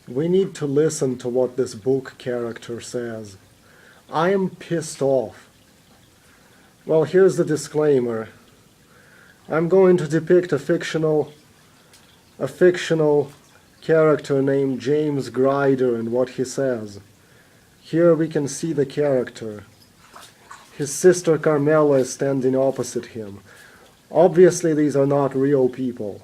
We need to listen to what this book character says. I am pissed off. Well, here's the disclaimer. I'm going to depict a fictional character named James Grider and what he says. Here we can see the character. His sister Carmela is standing opposite him. Obviously, these are not real people.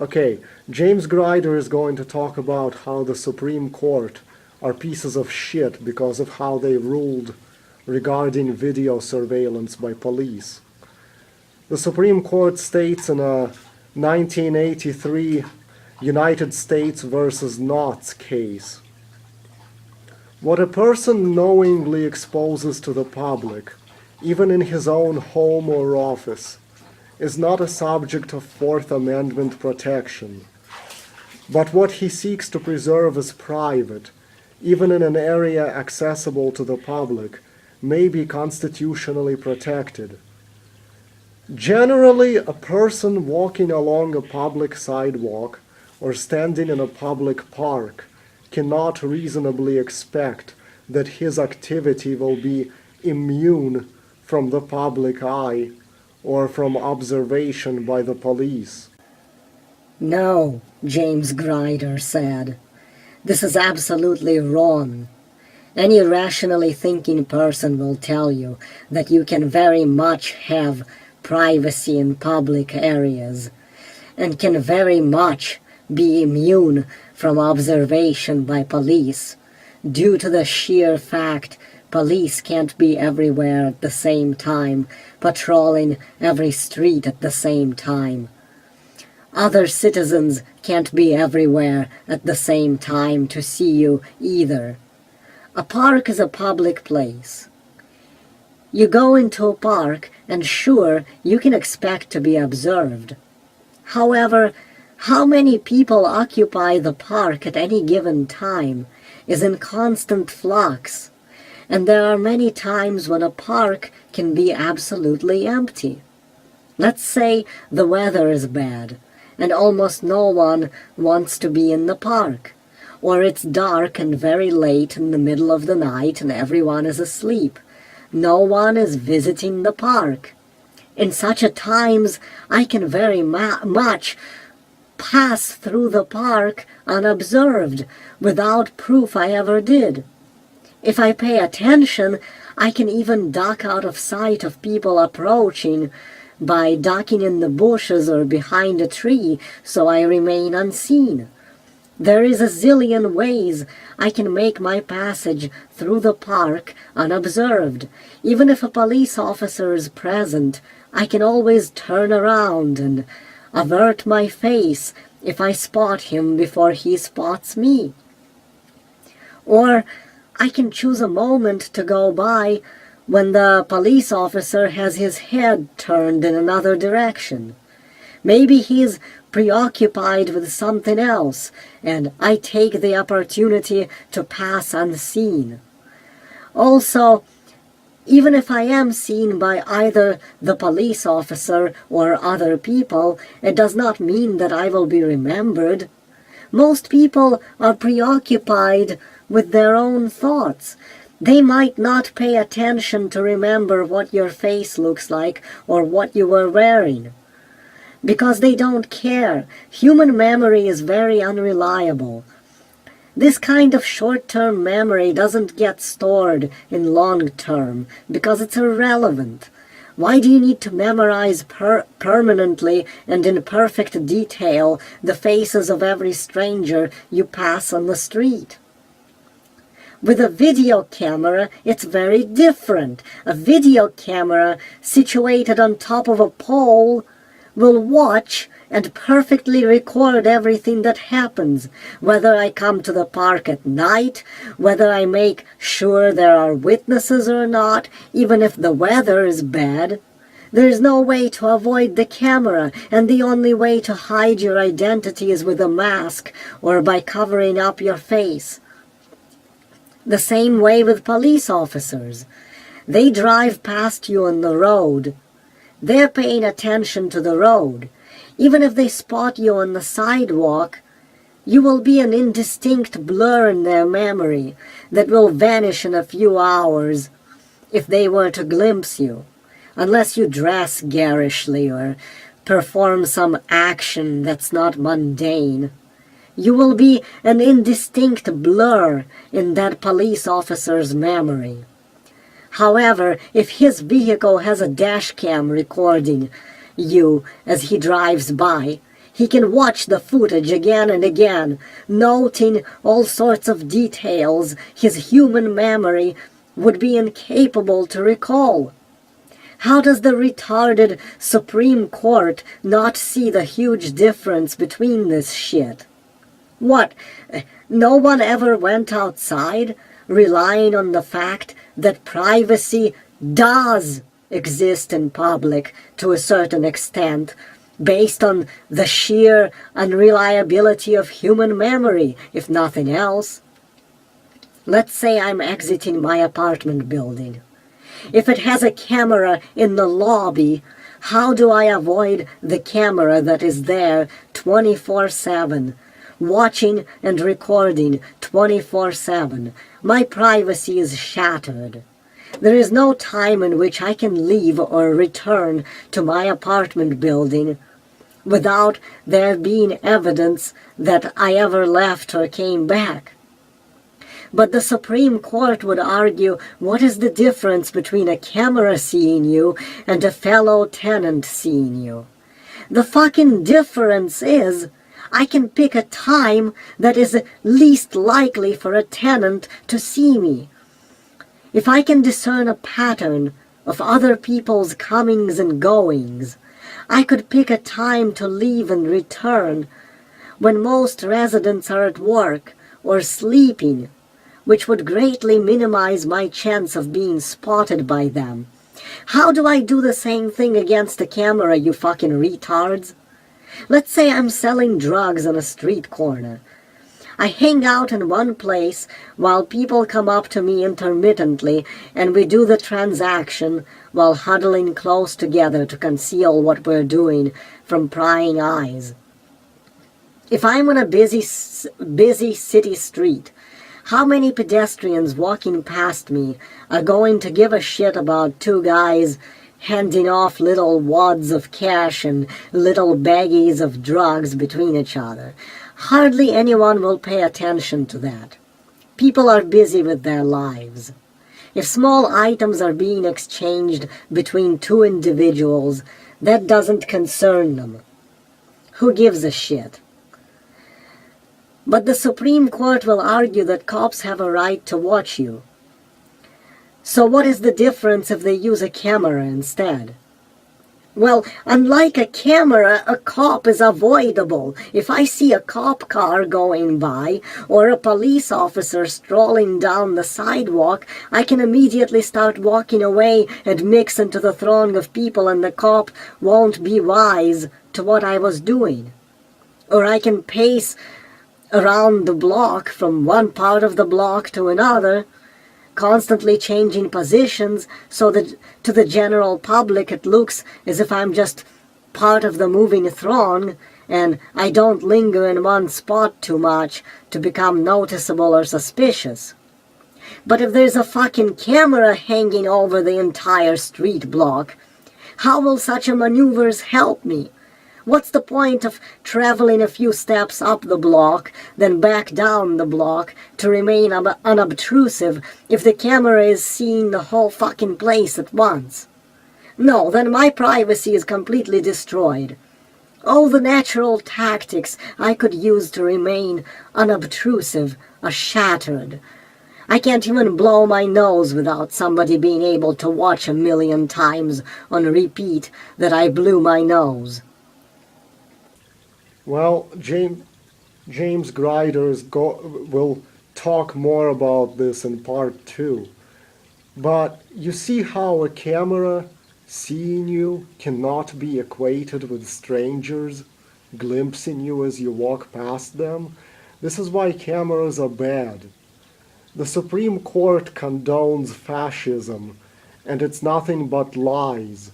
Okay, James Grider is going to talk about how the Supreme Court are pieces of shit because of how they ruled regarding video surveillance by police. The Supreme Court states in a 1983 United States versus Knotts case, what a person knowingly exposes to the public, even in his own home or office, is not a subject of Fourth Amendment protection, but what he seeks to preserve as private, even in an area accessible to the public, may be constitutionally protected. Generally, a person walking along a public sidewalk or standing in a public park cannot reasonably expect that his activity will be immune from the public eye or from observation by the police. No, James Grider said. This is absolutely wrong. Any rationally thinking person will tell you that you can very much have privacy in public areas and can very much be immune from observation by police due to the sheer fact police can't be everywhere at the same time, patrolling every street at the same time. Other citizens can't be everywhere at the same time to see you either. A park is a public place. You go into a park and sure, you can expect to be observed. However, how many people occupy the park at any given time is in constant flux, and there are many times when a park can be absolutely empty. Let's say the weather is bad, and almost no one wants to be in the park, or it's dark and very late in the middle of the night and everyone is asleep. No one is visiting the park. In such a times, I can very much pass through the park unobserved, without proof I ever did. If I pay attention, I can even duck out of sight of people approaching by ducking in the bushes or behind a tree so I remain unseen. There is a zillion ways I can make my passage through the park unobserved. Even if a police officer is present, I can always turn around and avert my face if I spot him before he spots me. Or I can choose a moment to go by when the police officer has his head turned in another direction. Maybe he's preoccupied with something else, and I take the opportunity to pass unseen. Also, even if I am seen by either the police officer or other people, it does not mean that I will be remembered. Most people are preoccupied with their own thoughts. They might not pay attention to remember what your face looks like or what you were wearing, because they don't care. Human memory is very unreliable. This kind of short-term memory doesn't get stored in long-term because it's irrelevant. Why do you need to memorize permanently and in perfect detail the faces of every stranger you pass on the street? With a video camera, it's very different. A video camera situated on top of a pole will watch and perfectly record everything that happens, whether I come to the park at night, whether I make sure there are witnesses or not, even if the weather is bad. There is no way to avoid the camera, and the only way to hide your identity is with a mask or by covering up your face. The same way with police officers. They drive past you on the road. They're paying attention to the road. Even if they spot you on the sidewalk, You will be an indistinct blur in their memory that will vanish in a few hours if they were to glimpse you, unless you dress garishly or perform some action that's not mundane. You will be an indistinct blur in that police officer's memory. However, if his vehicle has a dash cam recording you as he drives by, he can watch the footage again and again, noting all sorts of details his human memory would be incapable to recall. How does the retarded Supreme Court not see the huge difference between this shit? What, no one ever went outside, relying on the fact that privacy does exist in public to a certain extent, based on the sheer unreliability of human memory, if nothing else? Let's say I'm exiting my apartment building. If it has a camera in the lobby, how do I avoid the camera that is there 24/7, watching and recording 24/7? My privacy is shattered. There is no time in which I can leave or return to my apartment building without there being evidence that I ever left or came back. But the Supreme Court would argue, what is the difference between a camera seeing you and a fellow tenant seeing you? The fucking difference is, I can pick a time that is least likely for a tenant to see me. If I can discern a pattern of other people's comings and goings, I could pick a time to leave and return when most residents are at work or sleeping, which would greatly minimize my chance of being spotted by them. How do I do the same thing against a camera, you fucking retards? Let's say I'm selling drugs on a street corner. I hang out in one place while people come up to me intermittently and we do the transaction while huddling close together to conceal what we're doing from prying eyes. If I'm on a busy city street, how many pedestrians walking past me are going to give a shit about two guys handing off little wads of cash and little baggies of drugs between each other? Hardly anyone will pay attention to that. People are busy with their lives. If small items are being exchanged between two individuals, that doesn't concern them. Who gives a shit? But the Supreme Court will argue that cops have a right to watch you. So what is the difference if they use a camera instead? Well, unlike a camera, a cop is avoidable. If I see a cop car going by or a police officer strolling down the sidewalk, I can immediately start walking away and mix into the throng of people, and the cop won't be wise to what I was doing. Or I can pace around the block from one part of the block to another, constantly changing positions so that to the general public it looks as if I'm just part of the moving throng and I don't linger in one spot too much to become noticeable or suspicious. But if there's a fucking camera hanging over the entire street block, how will such a maneuvers help me? What's the point of traveling a few steps up the block, then back down the block to remain unobtrusive if the camera is seeing the whole fucking place at once? No, then my privacy is completely destroyed. All the natural tactics I could use to remain unobtrusive are shattered. I can't even blow my nose without somebody being able to watch 1,000,000 times on repeat that I blew my nose. Well, James Grider will talk more about this in part 2. But you see how a camera seeing you cannot be equated with strangers glimpsing you as you walk past them? This is why cameras are bad. The Supreme Court condones fascism, and it's nothing but lies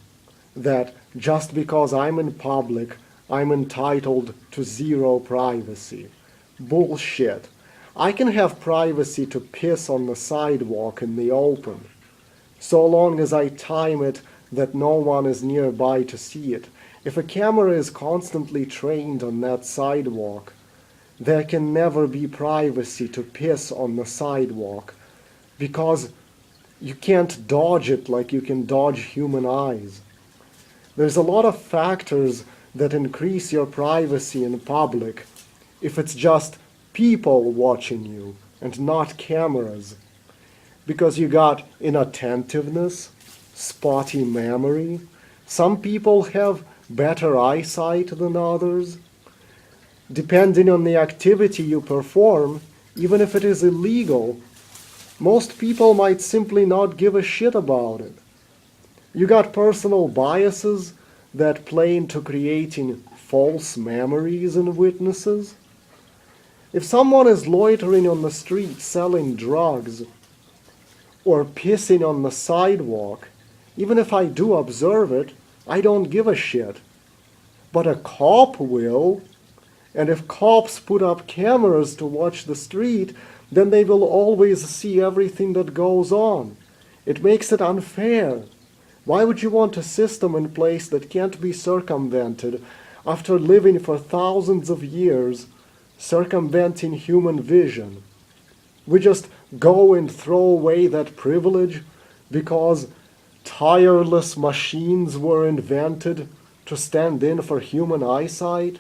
that just because I'm in public, I'm entitled to zero privacy. Bullshit. I can have privacy to piss on the sidewalk in the open, so long as I time it that no one is nearby to see it. If a camera is constantly trained on that sidewalk, there can never be privacy to piss on the sidewalk, because you can't dodge it like you can dodge human eyes. There's a lot of factors that increase your privacy in public if it's just people watching you and not cameras. Because you got inattentiveness, spotty memory. Some people have better eyesight than others. Depending on the activity you perform, even if it is illegal, most people might simply not give a shit about it. You got personal biases that play into creating false memories in witnesses. If someone is loitering on the street selling drugs or pissing on the sidewalk, even if I do observe it, I don't give a shit. But a cop will, and if cops put up cameras to watch the street, then they will always see everything that goes on. It makes it unfair. Why would you want a system in place that can't be circumvented after living for thousands of years, circumventing human vision? We just go and throw away that privilege because tireless machines were invented to stand in for human eyesight?